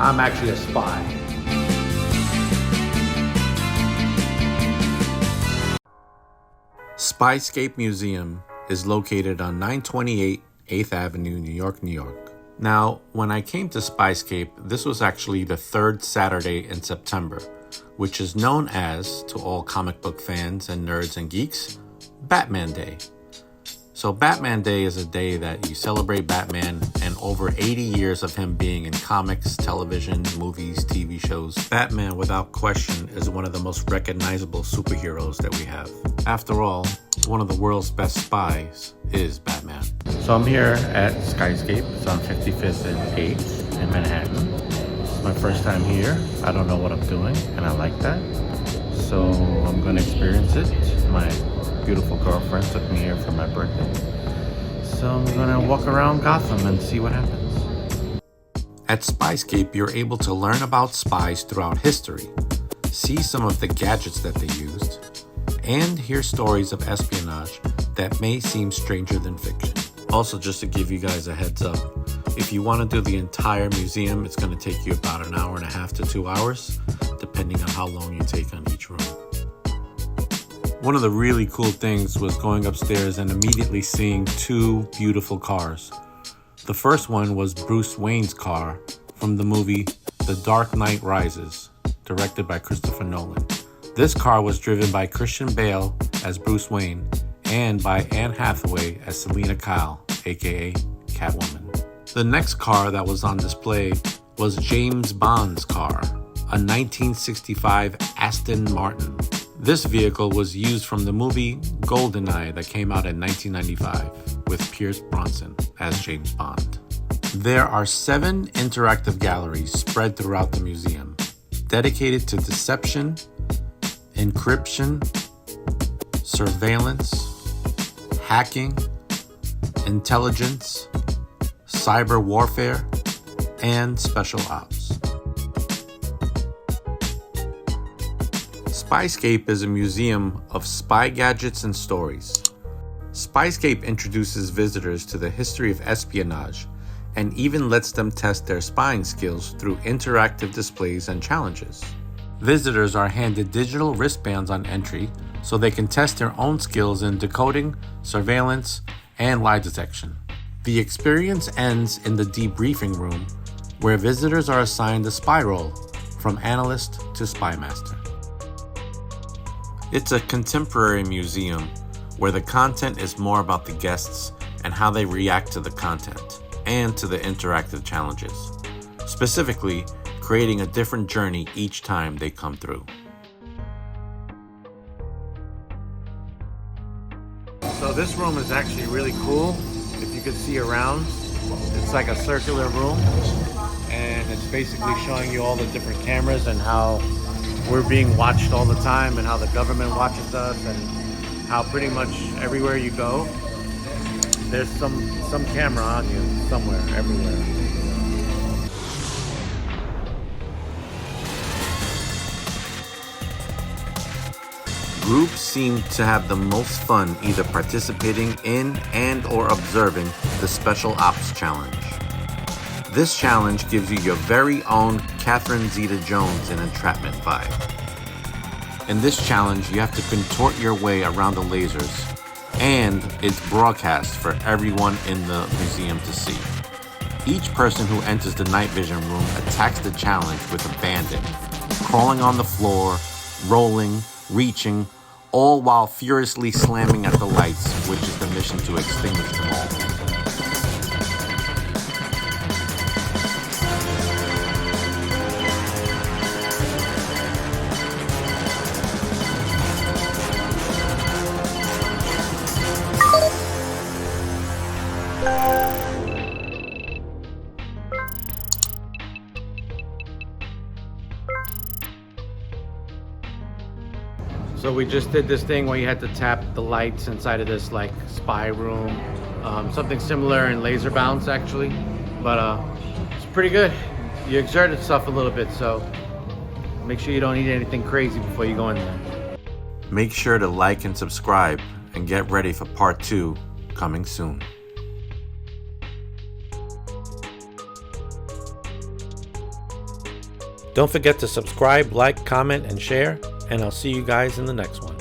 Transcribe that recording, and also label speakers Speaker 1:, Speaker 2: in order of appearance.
Speaker 1: I'm actually a spy.
Speaker 2: Spyscape Museum is located on 928 8th Avenue, New York, New York. Now, when I came to Spyscape, this was actually the third Saturday in September, which is known as, to all comic book fans and nerds and geeks, Batman Day. So Batman Day is a day that you celebrate Batman and over 80 years of him being in comics, television, movies, TV shows. Batman, without question, is one of the most recognizable superheroes that we have. After all, one of the world's best spies is Batman. So I'm here at Skyscape. It's on 55th and 8th in Manhattan. It's my first time here. I don't know what I'm doing, and I like that. So I'm going to experience it. My beautiful girlfriend took me here for my birthday. So I'm gonna walk around Gotham and see what happens. At Spyscape, you're able to learn about spies throughout history, see some of the gadgets that they used, and hear stories of espionage that may seem stranger than fiction. Also, just to give you guys a heads up, if you want to do the entire museum, it's going to take you about an hour and a half to 2 hours, depending on how long you take on each room. One of the really cool things was going upstairs and immediately seeing two beautiful cars. The first one was Bruce Wayne's car from the movie The Dark Knight Rises, directed by Christopher Nolan. This car was driven by Christian Bale as Bruce Wayne and by Anne Hathaway as Selina Kyle, aka Catwoman. The next car that was on display was James Bond's car, a 1965 Aston Martin. This vehicle was used from the movie GoldenEye that came out in 1995 with Pierce Brosnan as James Bond. There are 7 interactive galleries spread throughout the museum, dedicated to deception, encryption, surveillance, hacking, intelligence, cyber warfare, and special ops. Spyscape is a museum of spy gadgets and stories. Spyscape introduces visitors to the history of espionage and even lets them test their spying skills through interactive displays and challenges. Visitors are handed digital wristbands on entry so they can test their own skills in decoding, surveillance, and lie detection. The experience ends in the debriefing room, where visitors are assigned a spy role, from analyst to spy master. It's a contemporary museum where the content is more about the guests and how they react to the content and to the interactive challenges, specifically creating a different journey each time they come through. So this room is actually really cool. If you could see around, it's like a circular room, and it's basically showing you all the different cameras and how we're being watched all the time and how the government watches us, and how pretty much everywhere you go, there's some camera on you somewhere, everywhere. Groups seem to have the most fun either participating in and or observing the Special Ops Challenge. This challenge gives you your very own Catherine Zeta-Jones in entrapment vibe. In this challenge, you have to contort your way around the lasers, and it's broadcast for everyone in the museum to see. Each person who enters the night vision room attacks the challenge with a bandit, crawling on the floor, rolling, reaching, all while furiously slamming at the lights, which is the mission to extinguish them all. So we just did this thing where you had to tap the lights inside of this like spy room, something similar in Laser Bounce actually, but it's pretty good. You exert itself a little bit, so make sure you don't eat anything crazy before you go in there. Make sure to like and subscribe and get ready for part 2 coming soon. Don't forget to subscribe, like, comment, and share, and I'll see you guys in the next one.